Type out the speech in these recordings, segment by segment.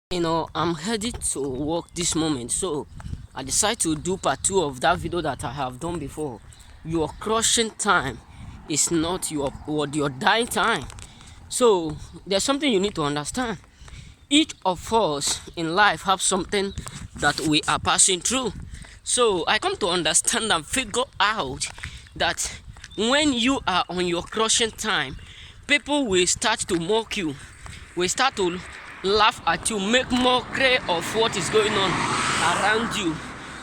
I'm headed to work this moment, so I decided to do part two of that video that I have done before. Your crushing time is not your dying time. So there's something you need to understand. Each of us in life have something that we are passing through. So I come to understand and figure out that when you are on your crushing time, people will start to mock you, will start to laugh at you, make mockery of what is going on around you,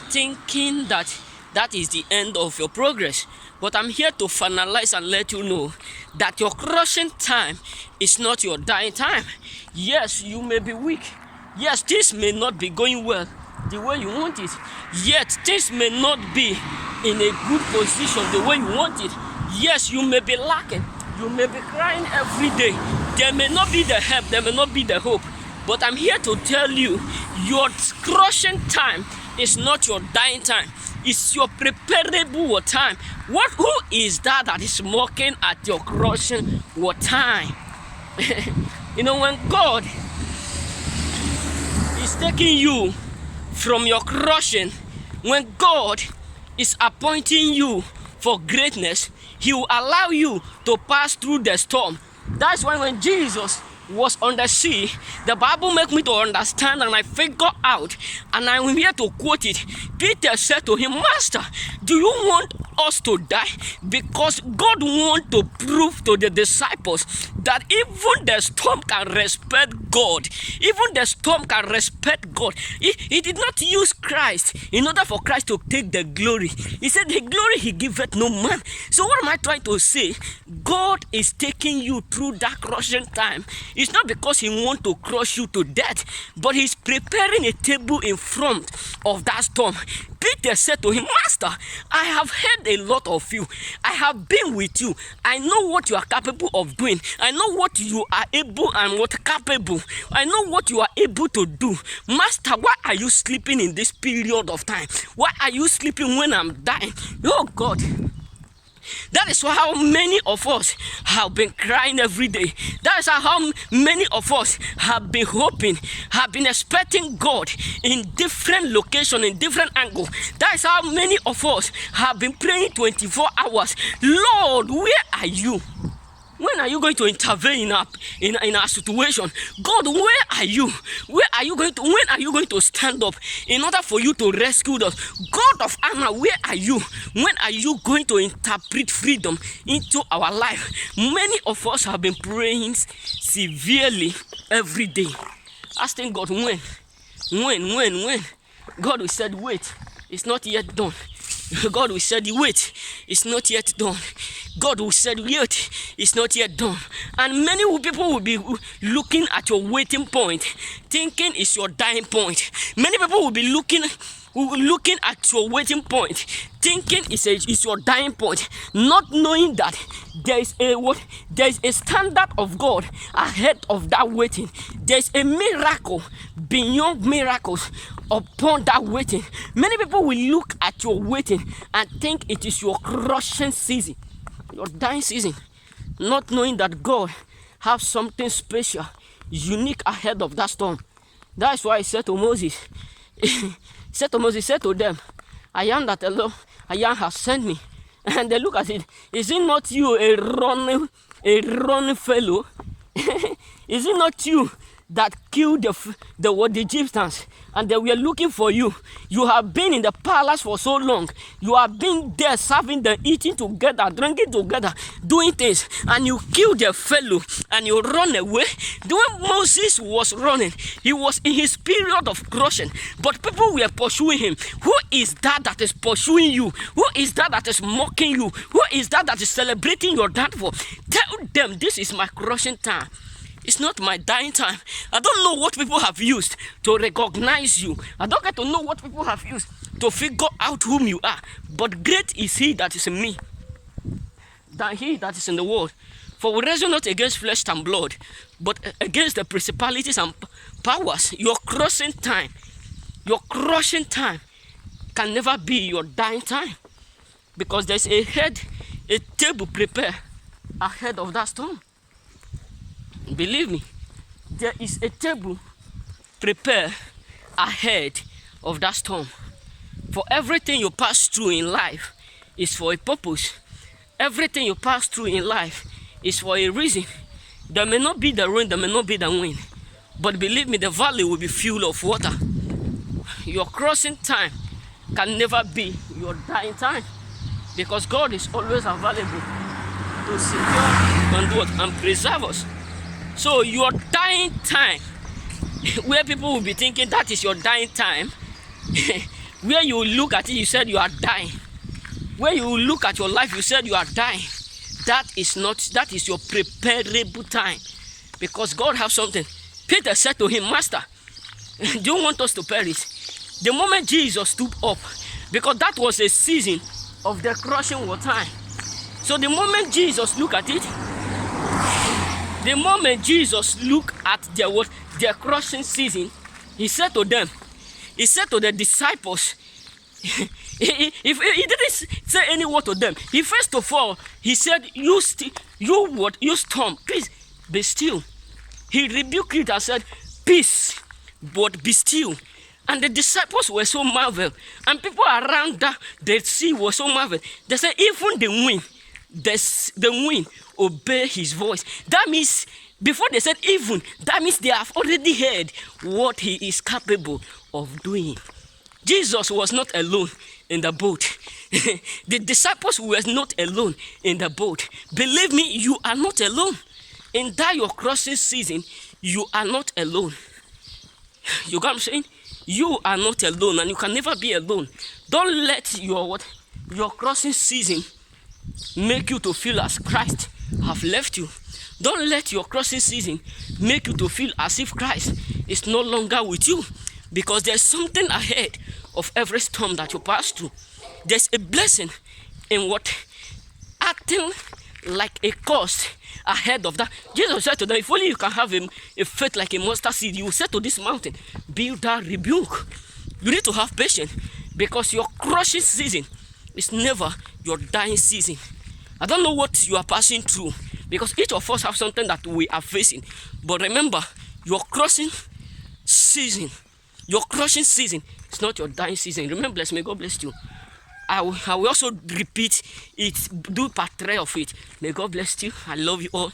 thinking that that is the end of your progress. But I'm here to finalize and let you know that your crushing time is not your dying time. Yes, you may be weak. Yes, things may not be going well the way you want it. Yet, things may not be in a good position the way you want it. Yes, you may be lacking. You may be crying every day. There may not be the help, there may not be the hope. But I'm here to tell you, your crushing time is not your dying time. It's your preparable time. Who is that is mocking at your crushing time? When God is taking you from your crushing, when God is appointing you for greatness, He will allow you to pass through the storm. That's why when Jesus was on the sea, the Bible make me to understand and I figure out, and I'm here to quote it. Peter said to him, "Master, do you want us to die?" Because God want to prove to the disciples that even the storm can respect God. Even the storm can respect God. He did not use Christ in order for Christ to take the glory. He said, "The glory He giveth no man." So what am I trying to say? God is taking you through that crushing time. It's not because He wants to crush you to death, but He's preparing a table in front of that storm. Peter said to him, "Master, I have heard a lot of you. I have been with you. I know what you are capable of doing. I know what you are able and what capable. I know what you are able to do. Master, why are you sleeping in this period of time? Why are you sleeping when I'm dying?" Oh God. That is how many of us have been crying every day. That is how many of us have been hoping, have been expecting God in different locations, in different angles. That is how many of us have been praying 24 hours. Lord, where are you? When are you going to intervene in our situation? God, where are you? When are you going to stand up in order for you to rescue us? God of honor, where are you? When are you going to interpret freedom into our life? Many of us have been praying severely every day, asking God when. God, we said, wait, it's not yet done. God, we said, wait, it's not yet done. God will say, wait, it's not yet done. And many people will be looking at your waiting point, thinking it's your dying point. Many people will be looking at your waiting point, thinking it's your dying point, not knowing that there is a standard of God ahead of that waiting. There's a miracle beyond miracles upon that waiting. Many people will look at your waiting and think it is your crushing season, your dying season, not knowing that God has something special, unique ahead of that storm. That's why He said to Moses, He said to them, "I am that alone, I am has sent me." And they look at it. Is it not you, a running fellow? Is it not you that killed the Egyptians, and they were looking for you? You have been in the palace for so long. You have been there serving them, eating together, drinking together, doing things, and you killed the fellow and you run away. When Moses was running, he was in his period of crushing, but people were pursuing him. Who is that is pursuing you? Who is that is mocking you? Who is that is celebrating your downfall? Tell them, this is my crushing time. It's not my dying time. I don't know what people have used to recognize you. I don't get to know what people have used to figure out whom you are. But great is He that is in me than he that is in the world. For we wrestle not against flesh and blood, but against the principalities and powers. Your crushing time can never be your dying time. Because there's a table prepared ahead of that storm. Believe me, there is a table prepare ahead of that storm. For everything you pass through in life is for a purpose. Everything you pass through in life is for a reason. There may not be the rain, there may not be the wind, but believe me, the valley will be full of water. Your crossing time can never be your dying time, because God is always available to secure and preserve us. So your dying time, where people will be thinking that is your dying time, where you look at it, you said you are dying. Where you look at your life, you said you are dying. That is not, that is your preparable time. Because God has something. Peter said to him, Master, do you want us to perish? The moment Jesus stood up, because that was a season of the crushing war time. So the moment Jesus looked at it, the moment Jesus looked at their crushing season, he said to them, he said to the disciples, he didn't say any word to them. He first of all, he said, you storm, please be still. He rebuked it and said, peace, but be still. And the disciples were so marveled, and people around the sea were so marveled. They said, even the wind obey his voice. That means, before they said even, that means they have already heard what he is capable of doing. Jesus was not alone in the boat. The disciples were not alone in the boat. Believe me, you are not alone. In that your crossing season, you are not alone. You got what I'm saying? You are not alone, and you can never be alone. Don't let your crossing season make you to feel as Christ have left you. Don't let your crossing season make you to feel as if Christ is no longer with you, because there's something ahead of every storm that you pass through. There's a blessing in what acting like a cost ahead of that. Jesus said to them, if only you can have a faith like a mustard seed, you will say to this mountain, build that rebuke. You need to have patience, because your crushing season is never your dying season. I don't know what you are passing through, because each of us have something that we are facing. But remember, your crushing season is not your dying season. Remember, bless me, God bless you. I will also repeat it, do part 3 of it. May God bless you. I love you all.